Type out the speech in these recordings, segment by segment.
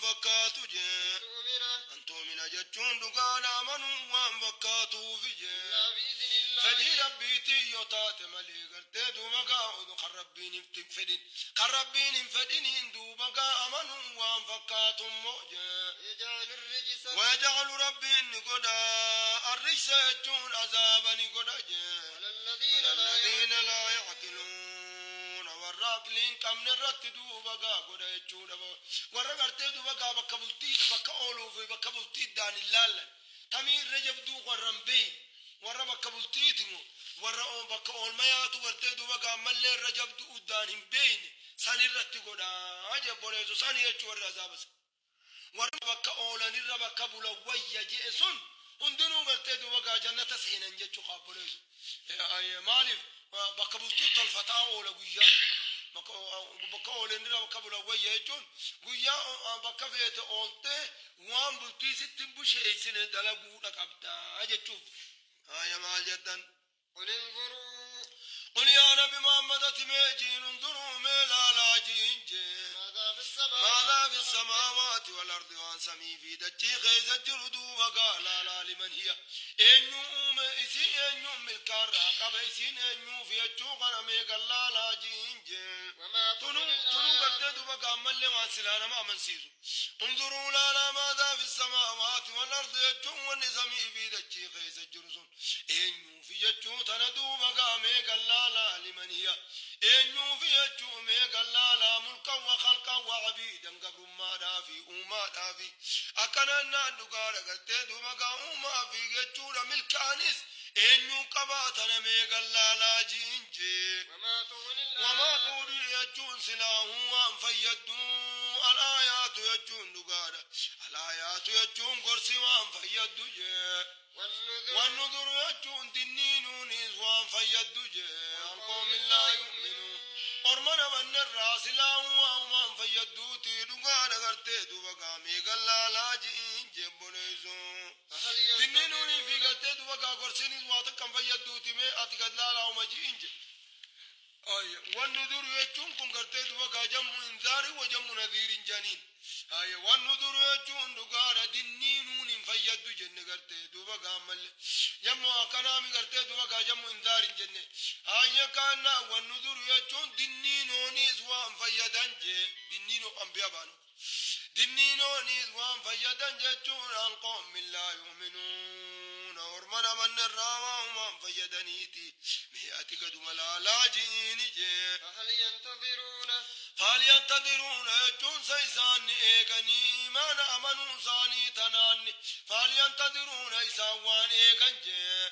فكاتو جي أن تؤمن جتون دقان آمنوا وان فكاتو في جي فدي ربي تيوتات ملي قرتي دوبقا خربين فدين فدين دوبقا آمنوا وان فكاتو موجي ويجعل ربي نقدا الرجس يجون عذابا نقدا جي الذين لا يعقلون والراقلين كم نرت دوبقا قدا يجون ورقرتي دوبقا بكا أولو في بكا بلتي دان اللالن تمير رجب دو ورنبين ورا بكا بلتي تنو ورا بكا أولميات ورتي دوبقا ملي رجب دو دان بين ساني رت قدا عجب بوليزو ساني يجور عذابس ورا بكا أولا نرى بكا بلوية جئسون هندنو قرتي دوبقا جنة سينا نجتشو خابوليزو أي مالف بكا بلتي طلفتا أولا قويا بكا أولندرا بكا بلوية يجون قويا بكا فيت أولته وان بلتي ستن بشي سنة دلقو لكبتا أجتشوف آية مال جدا قل انظروا قل يا نبي محمد اتميجين انظروا ميلا جينجي ماذا في السماوات والأرض وان سمي في دجي خيز الجردو وقال لا لمن هي إنو أم إسي إنو ملكارا قب إسين إنو في الجوغر ميقال لا جينجي تنو قردو وقام ملي وانسلانا ما من سيزو انظروا لا ماذا في السماوات والأرض يجون ونسمي في دجي خيز الجرزون إنو في يجو تندو وقام ميقال لا لمن هي إنو في يجو ميقال لا ملكا وخلقا وعبيدا قبر ما دافي وما دافي أكنا نادقار قتدو مقا وما في يجون ملكانيس إنو قباتنا ميقال لا جينجي وما تغني يجون سلاه وانفيدون الآيات يجون دقارة الآيات يجون قرسي وانفيدو جي والنذر يجون دنينون إزوان فيدو جي القوم لا يؤمنون أرمنا من الراس لا وان فيدو تيدو قارة قرتدو بقامي قال لا جين جبنيزون دنينون في قرتدو بقا قرسين إزواتك كم فيدو تيمي أتقد لا ومجين جي والنذر يجون كن قرتدو بقا جمع انذار وجمع نذير جانين والنذر يجون دقارة دنينون فيدو جن قرتدو بقا مل جمع كنامي قرتدو بقا جمع انذار جن كان والنذر يجون دنينون إزوان فيدان جي دنينو أنبياء بانو دنينون إزوان فيدان جتون عن قوم لا يؤمنون ورمنا من الراما ومن فيدانيتي مئة قدوم لا جيني جي فهل ينتظرون يجون سيسان إيغاني ما نأمنوا ساني تناني فهل ينتظرون إساوان إيغان جي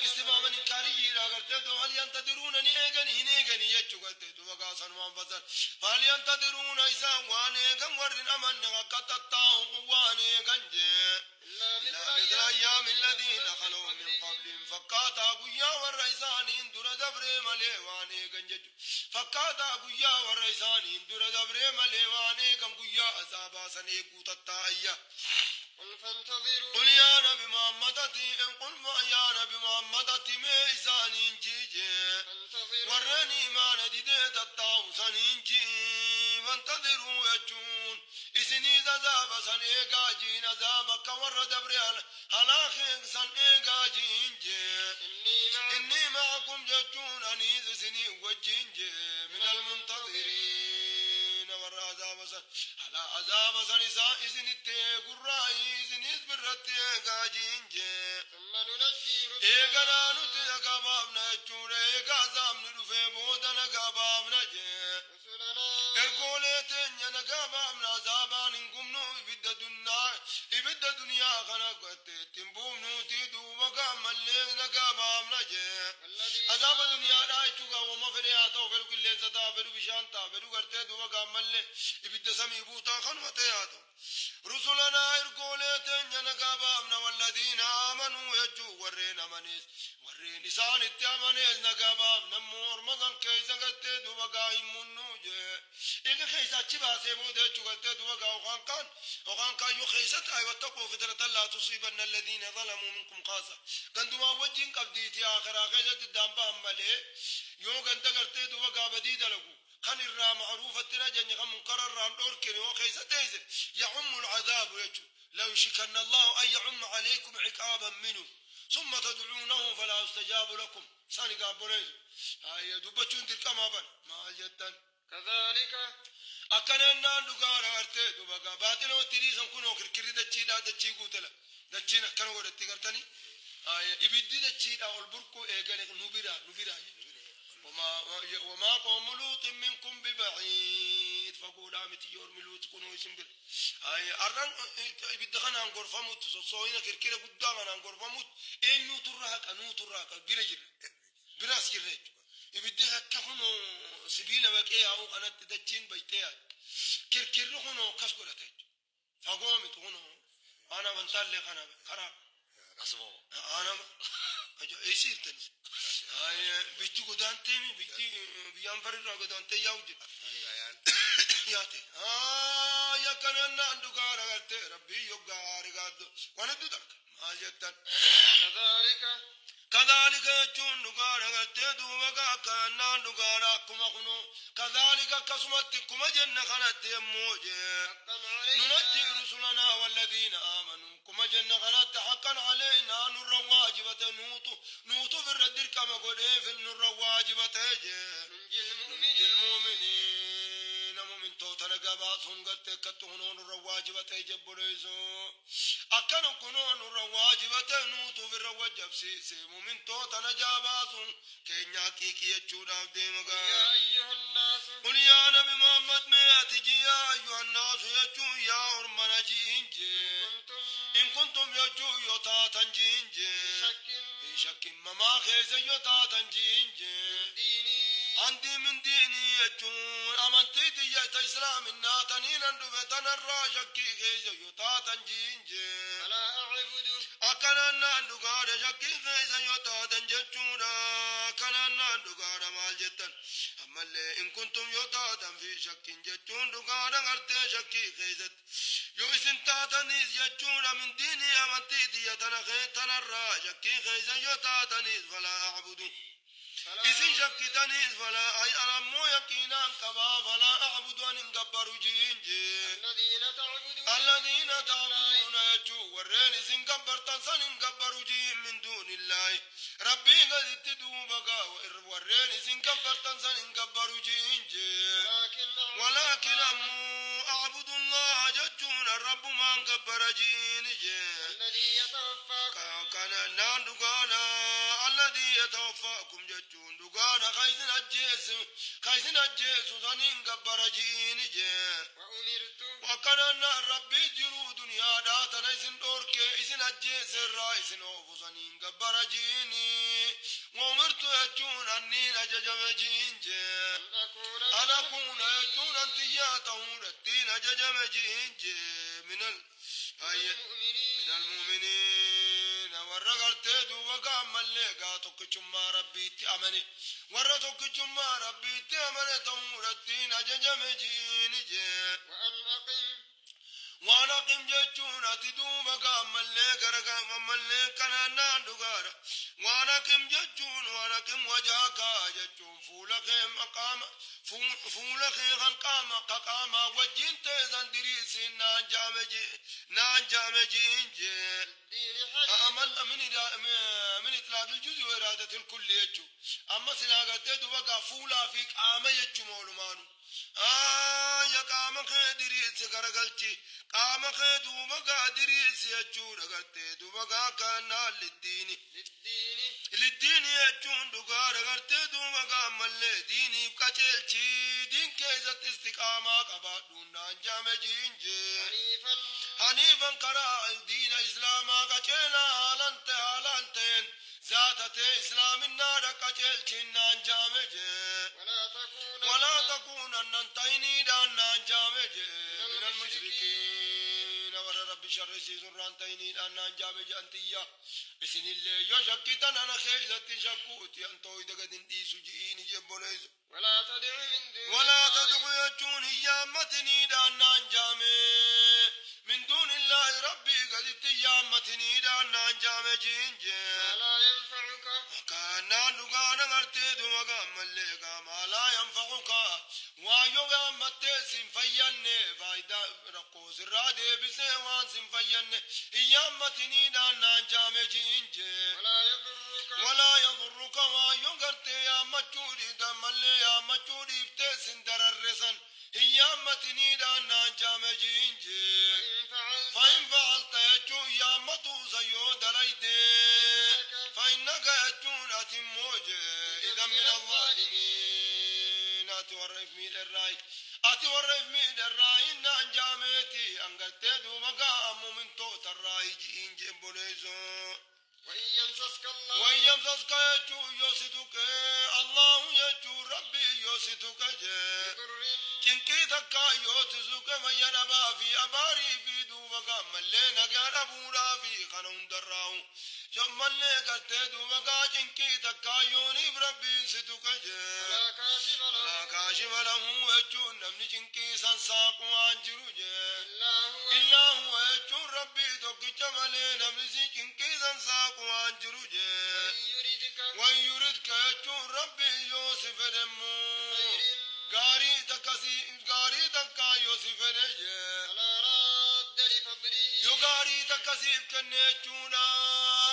استماما إنكاري راغرتدو هل ينتظرون إيغاني يجو قلتدو وقاسا وانفصل فهل ينتظرون إساوان إيغان ورن أمن قطتاو قوان إيغان جي إلا مثل أيام الذين خلوا من قبلهم فكاتا قويا والرئيسان در دبر مليوان إيغان ججو فكاتا قويا والرئيسان در دبر مليوان إيغان قويا أزابا سنيقو تتايا قل يا نبي محمد قل يا نبي محمد ميسان جيجي ورني ما نديد تتاو سنينجي وانتظروا يجون إسني زابا سنيقا جين زابك ور دبر هلاخيك سنيقا جينجي إني معكم جتون أنيز سني وجينجي من المنتظرين ور عذاب على عذاب سنسا إذن التقرأي إذن إذبرت إيقاجينجي إيقنا نتلقى بابنا يجون إيقازام ندفع بودنا قبابنا جي إرقوليتين ينقى بابنا زابان انقمنو إبدا دنيا خنقت تنبوم نوتيدو مقام اللي نقى بابنا جي عذاب دنيا رايتوغا وما فرياتو فرو كل زتا فرو بشانتا فرو قرتيدو مقام اللي إبدا سمي بوتا خنوتياتو رسولنا إرقوليتين ينقى بابنا والذين آمنوا يجو ورين أمانيس ورين إسان اتامانيس نقى بابنا مور مغان كيسا قرتيدو مقاهم منوجي إيقا خيسا تشبا سيبودي قرتيدو مقاهم وخان كان يخيسات أي واتقوا فترة لا تصيبن الذين ظلموا منكم خاصة كندما وجين قبديتي آخر خيسات الدنبا ملي يو كنت قرتيدو مقا بديد لكو خن الرا معروفة تنجني خن منكر الرا دوركني وكيس تيز يعم العذاب يجو لو شكن الله أن يعم عليكم عقابا منه ثم تدعونه فلا يستجاب لكم ساني قابونيز هاي دبچون تلكما بن ما جتن كذلك أكننا ندغارا ارتي دبغا باطلو تريسن كنو كركري دچي دچي غوتلا دچي نكنو ودتي غرتني هاي ابيدي دچي دا البركو ايغل نوبيرا وما قوم لوط منكم ببعيد فقول امتي يوم لوط كنو يسمبل هاي ارن ابيدخنا غرفموت سوينا كركري غدانا غرفموت انو تراك بيرجر براس جريج ابيدخ كخنو سبيل بقي او قنات دچين بيتيا كركر خنو كسكولتج فقومت خنو انا بنطلق انا خراب اسمو انا اجو ايسير تنس هاي بيتو غدان تيمي بيتي بيان فرد غدان تي ياوج ياتي يا كننا عندو غارغت ربي يغار غاد وانا دك ما جتن كذلك جون غارغت دوغا كان دوغارا كما كنو كذلك كسمت كما جن خلت موجه ننجي رسلنا والذين آمنوا كما جن خلت حقا علينا نور واجبة نوت في الردر كما قد في النور واجبة ننجي المؤمنين مؤمن توتنا قبا سنغت كتهنو نور واجبة جبريزو أكنو كنو نور واجبة نوت في الرواجب سيسي مؤمن توتنا جابا كينيا كيكي يجودا ديمغا يا أيها الناس قل يا نبي محمد مياتي يا أيها الناس يجو يا أرمنا جينجي إن كنتم يجو يطاتا جينجي في شك مما خيز يطاتا جينجي عندي من ديني يجون أمنتي ديت إسلام الناتنين اندفتنا الراجك خيز يطاتا جينجي فلا أعبد أكننا ندقار شكي خيز يطاتا جيجونا كننا ندقار مال جتن أما اللي إن كنتم يطاتا في شك جيجون دقار غرتي شكي خيزت يو إسن تاتنيز جيجونا من ديني أمنتي ديتنا خيتنا الراجك خيز يطاتا فلا أعبد إذن شكتني فلا أي أرمو يقينا كما فلا أعبد أن انقبر جينجي الذين تعبدون يجو ورين إذن قبر تنسان انقبر جين من دون الله ربي قد اتدو بقى ورين إذن قبر تنسان انقبر جينجي ولكن أمو أعبد الله ججون الرب ما انقبر جينجي الذي يتوفاكم كان ناندقانا الذي يتوفاكم ججون دقانا خيسن الجيس سنين قبر جينجي وكان ربي جرو دنيا داتنا إسن دورك إسن الجيس الرئيسن وفصنين قبر جيني ومرت يجون أنين أججم جينجي أنا كون يجون أنتياته رتين أججم جينجي من المؤمنين ورغلت دوغا ملغا توكچما ربي تامني ور توكچما ربي تامني تورتين أججم جينجي وانا قم جچونا تدوبا ملغا كنانا دوغا وانا قم جچون وانا قم وجاكا جچون فولخ قام وجين تيزان دريسي نان جامجي أمل من إطلاق الجزء وإرادة الكل يجو أما سلاغة دوغا فولا فيك آما يجو مولمانو يا قام خدريس غرغلتي قام خدو بغا دريس يجو رغلتي دوغا كان للدين يجون دوغا رغلتي دوغا مل ديني بكچلچي دين كيزت استقامة قبادون نانجام جينجي حنيفا كرا دين اسلاما كچلا حالانتين ذات اسلام النار كچلچي نانجام جي ولا تكونن انتيني دان نانجام جي من المشركين ور رب شر سيزران تيني دان نانجام جي انتيا اسن اللي يشكتن انا خيزت شكوتي انتو دغدن دي سجيني جبونيز ولا تدعو يجون هيامتني دان نانجام من دون الله ربي قد تيامتني دان نانجام جينجي لا ينفعك كان نغانا غرتي دوغا ملغا ما لا ينفعك سرادي بسوان سنفين يامتني دانا جامجين ولا يضرك ويغرت يا مجوري دمالي يا مجوري فتسن دررسن يامتني دانا جامجين فإن فعلت يجو يا مطوس يود ليدي فإنك يجون أتموج إذا من الظالمين أتورف ميد الرأي أتورف ميد الرأي إن جامتي أنقلت دوبك أمو من توت الرأي جين جنبوليزو وإن يمسسك يجو يوسطك الله يجو ربي يوسطك جنكي تكا يوسطك من ينبا في أباري في دوبك ملينا كاربورا في قانون دراو شمالي قلت دوبك جنكي تكا يوني بربي ستك لا كاشف له يجو نمني جنكي سنساق وانجرو إلا هو يجو ربي توكي جمالي نمني جنكي سنساق وانجرو وإن يردك يجو ربي يوسف دمو غاري تكا يوسف نجي يغاري تكسيف كنجونا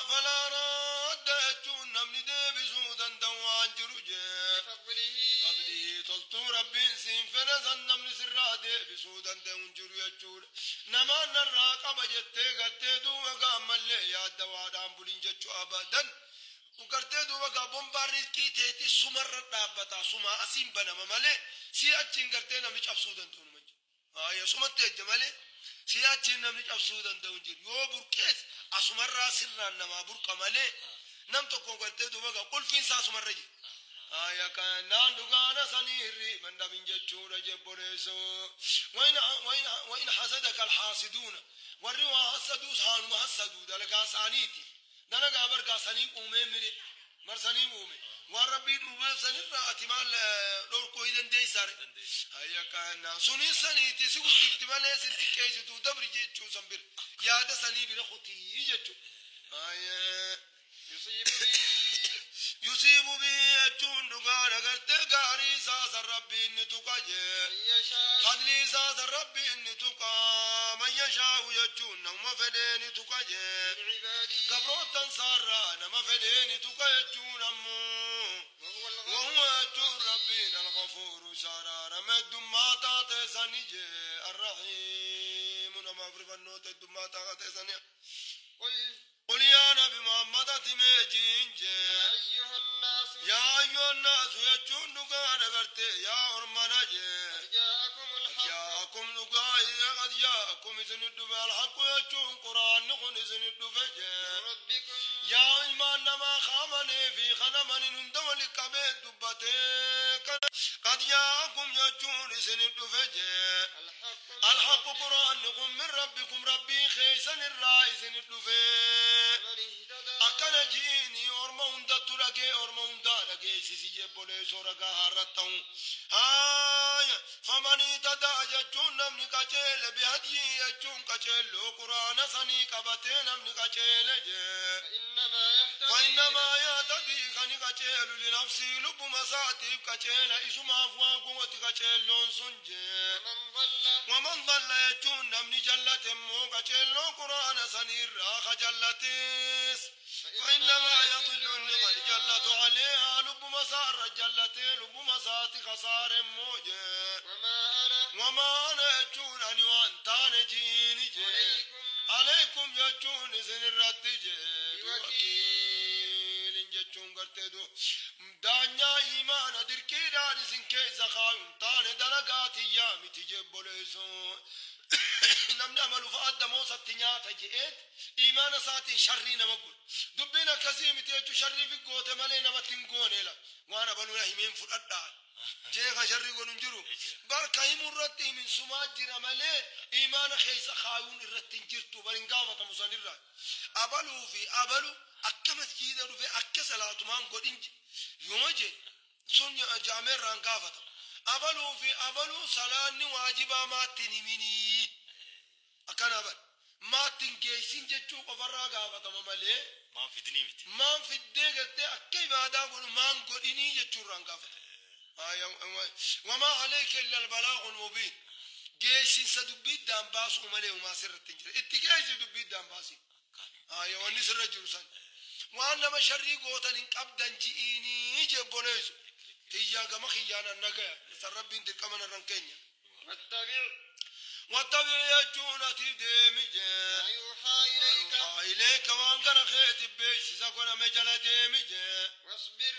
فلا رد يجون نمني دي بسودا دوان جروجي بفضله تلتو ربي سين فنزن نمني سرادي بسودا دوان جرو يجون نما نراك أبجتي غتي دو وقام اللي يا دوادان بولين جتشو أبدا وقرتي دو وقا بومباريز كي تيتي سمر رابطا سما أسين بنا ممالي سيأتشين قرتي نمني أبسودا دون منجي آية سمت جمالي سيأتشين نمني أبسودا دون جرو يو بركيس أسمر راسرنا نما برك مالي نم تكون قرتي دو وقا قل فين سا سمر رجي آية كان ناندوغانا سنيري من دمين جتشو رجي بوريسو وين حسدك الحاسدون والروا حسدو سحان محسدو دلقا سانيتي دلقا برقا سنين أومي مري مرسنين أومي وربي أومي سنين رأتي مال لوركو إذن دي ساري هيا كان سنين سنيتي سيكو تكتمالي سنتكيزتو دبري جيتشو سنبير يادا سنين بنخوتي جيتشو هيا يصيب بي أجون دقانا قلت قاري ساس ربي نتوكا خدلي ساس ربي نتوكا من يشاء يجون نما فدي نتوكا قبرو تنصار نما فدي نتوكا يجون أمو وهو أجون ربي الغفور شرار مد ما تاتي سنجي الرحيم نما فرفنو تد ما تاتي سنجي قل يا نبي محمد تمجين يا أيها الناس يجون نقان قرتي يا أرمنا جاءكم نقان قد جاءكم إذن الدفع الحق يجون قرآن نقن إذن الدفع يا علمان ما خامني في خنمن نندول الكبير دبتي قد جاءكم يجون إذن الدفع الحق قرآن نقن من ربكم ربي خيسا الرائز الدفع أكن جيني أرمون دتوركي أرمون داركي سيسي بولي سوركا هارتهم هاي فمن تدا جون نمني كچل بهدي جون كچل لو قرآن سني كبتي نمني كچل فإنما يهتدي خني كچل لنفسي لب مساتيب كچل اسما فوا قوت كچل لون سنجي ومن ضل جون نمني جلت مو كچل لو قرآن سني راخ جلتيس فإنما يضل لقد جلت عليها لب مسار جلت لب مسات خسار موجه وما أنا يجون أن وأنتان جيني عليكم يجون سن الرتجي بوكيل يجون قرتدو دانيا إيمان أدركي داني سن كيسا خاون تاني دلقات يامي تجيب ليسون نمني عملوا فأدى موسى التنيات جئت إيمان ساتي شرين مقول دبنا كزيم تيجو شري في قوة مالينا ما تنقون إلا وانا بنو يهيمين فرقدان جيغا شري قولن جرو باركا يمون رتي من سماج جرى مالي إيمان خيس خاون الرتين جرتو برنقافة مصاني الرأي أبلو أكمت جيدا في أكا سلاتمان قدنج يوجي سن جامر رنقافة أبلو سلاني واجبا ما تنميني أكنا بل ما تنجيسين جتشو قفرا قافة ممالي ما في الدقة أكي بعدا قولوا ما نقوليني جتشو رنقافة وما عليك إلا البلاغ المبين جيش سدبي دام باس وملي وما سر التنجر اتجاهز دبي دام باسي يا وني سر جرسان وانا ما شري قوتن إن أبدا جئيني جبونيز تيجا كما خيانا النجا سرب انت كمان الرنكينيا واتبع يجونا تدمج ما يوحى إليك وان كان خيت بيش سكون مجال دمج واصبر